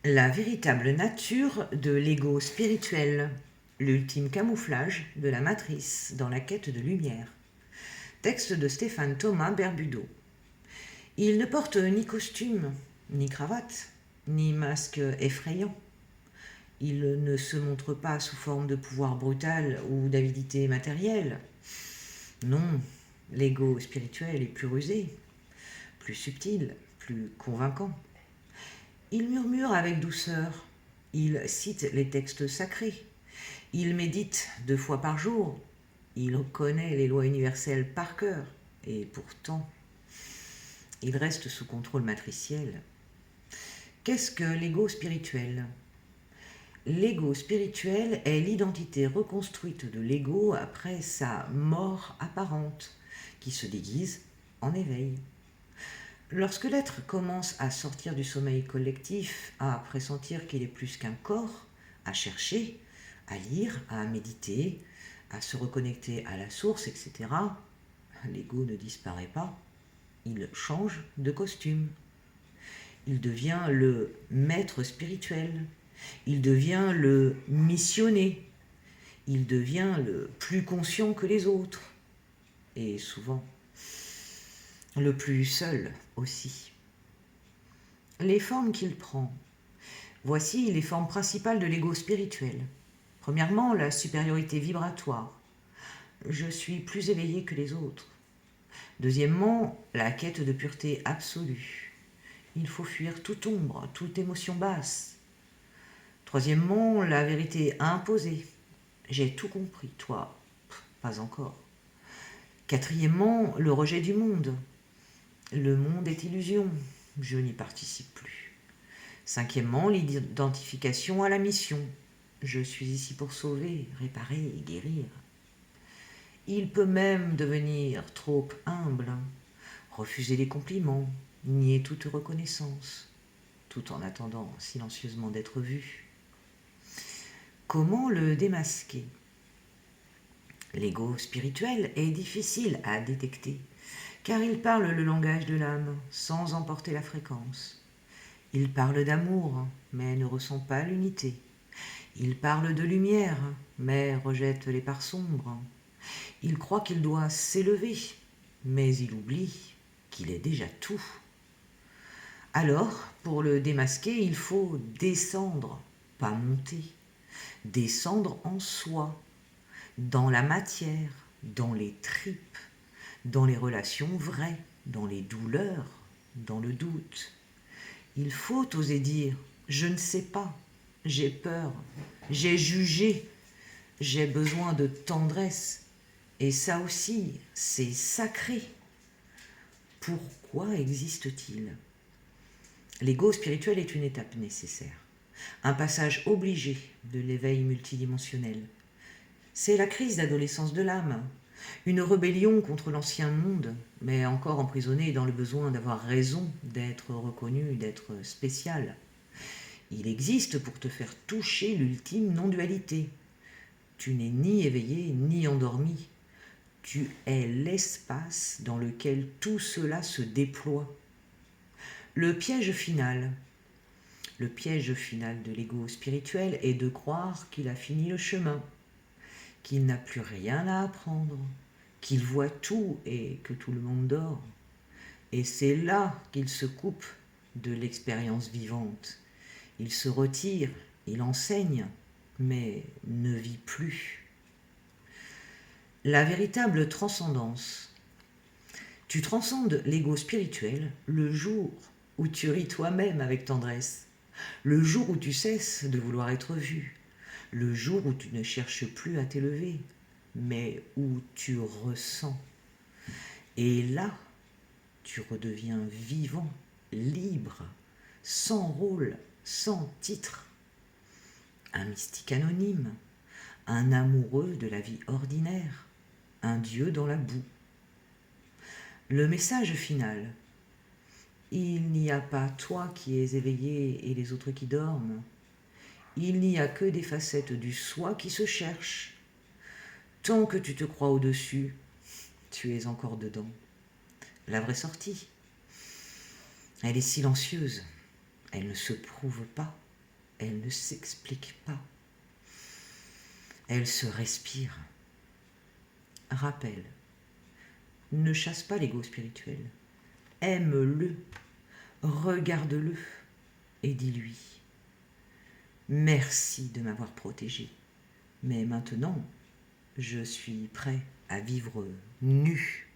La véritable nature de l'ego spirituel, l'ultime camouflage de la matrice dans la quête de lumière. Texte de Stéphane Thomas Berbudo. Il ne porte ni costume, ni cravate, ni masque effrayant. Il ne se montre pas sous forme de pouvoir brutal ou d'avidité matérielle. Non, l'ego spirituel est plus rusé, plus subtil, plus convaincant. Il murmure avec douceur, il cite les textes sacrés, il médite 2 fois par jour, il connaît les lois universelles par cœur, et pourtant, il reste sous contrôle matriciel. Qu'est-ce que l'ego spirituel ? L'ego spirituel est l'identité reconstruite de l'ego après sa mort apparente, qui se déguise en éveil. Lorsque l'être commence à sortir du sommeil collectif, à pressentir qu'il est plus qu'un corps, à chercher, à lire, à méditer, à se reconnecter à la source, etc., l'ego ne disparaît pas, il change de costume. Il devient le maître spirituel, il devient le missionné, il devient le plus conscient que les autres, et souvent le plus seul aussi. Les formes qu'il prend. Voici les formes principales de l'ego spirituel. Premièrement, la supériorité vibratoire. Je suis plus éveillé que les autres. Deuxièmement, la quête de pureté absolue. Il faut fuir toute ombre, toute émotion basse. Troisièmement, la vérité imposée. J'ai tout compris, toi, pas encore. Quatrièmement, le rejet du monde. Le monde est illusion, je n'y participe plus. Cinquièmement, l'identification à la mission. Je suis ici pour sauver, réparer et guérir. Il peut même devenir trop humble, refuser les compliments, nier toute reconnaissance, tout en attendant silencieusement d'être vu. Comment le démasquer ? L'ego spirituel est difficile à détecter, car il parle le langage de l'âme sans emporter la fréquence. Il parle d'amour, mais ne ressent pas l'unité. Il parle de lumière, mais rejette les parts sombres. Il croit qu'il doit s'élever, mais il oublie qu'il est déjà tout. Alors, pour le démasquer, il faut descendre, pas monter. Descendre en soi, dans la matière, dans les tripes, dans les relations vraies, dans les douleurs, dans le doute. Il faut oser dire « je ne sais pas, j'ai peur, j'ai jugé, j'ai besoin de tendresse ». Et ça aussi, c'est sacré. Pourquoi existe-t-il ? L'ego spirituel est une étape nécessaire, un passage obligé de l'éveil multidimensionnel. C'est la crise d'adolescence de l'âme, une rébellion contre l'ancien monde, mais encore emprisonnée dans le besoin d'avoir raison, d'être reconnu, d'être spécial. Il existe pour te faire toucher l'ultime non-dualité. Tu n'es ni éveillé ni endormi. Tu es l'espace dans lequel tout cela se déploie. Le piège final. Le piège final de l'ego spirituel est de croire qu'il a fini le chemin, qu'il n'a plus rien à apprendre, qu'il voit tout et que tout le monde dort. Et c'est là qu'il se coupe de l'expérience vivante. Il se retire, il enseigne, mais ne vit plus. La véritable transcendance. Tu transcendes l'ego spirituel le jour où tu ris toi-même avec tendresse, le jour où tu cesses de vouloir être vu, le jour où tu ne cherches plus à t'élever, mais où tu ressens. Et là, tu redeviens vivant, libre, sans rôle, sans titre. Un mystique anonyme, un amoureux de la vie ordinaire, un dieu dans la boue. Le message final. Il n'y a pas toi qui es éveillé et les autres qui dorment. Il n'y a que des facettes du soi qui se cherchent. Tant que tu te crois au-dessus, tu es encore dedans. La vraie sortie, elle est silencieuse, elle ne se prouve pas. elle ne s'explique pas. Elle se respire. Rappel. Ne chasse pas l'ego spirituel. Aime-le. Regarde-le. Et dis-lui. Merci de m'avoir protégé. Mais maintenant, je suis prêt à vivre nu.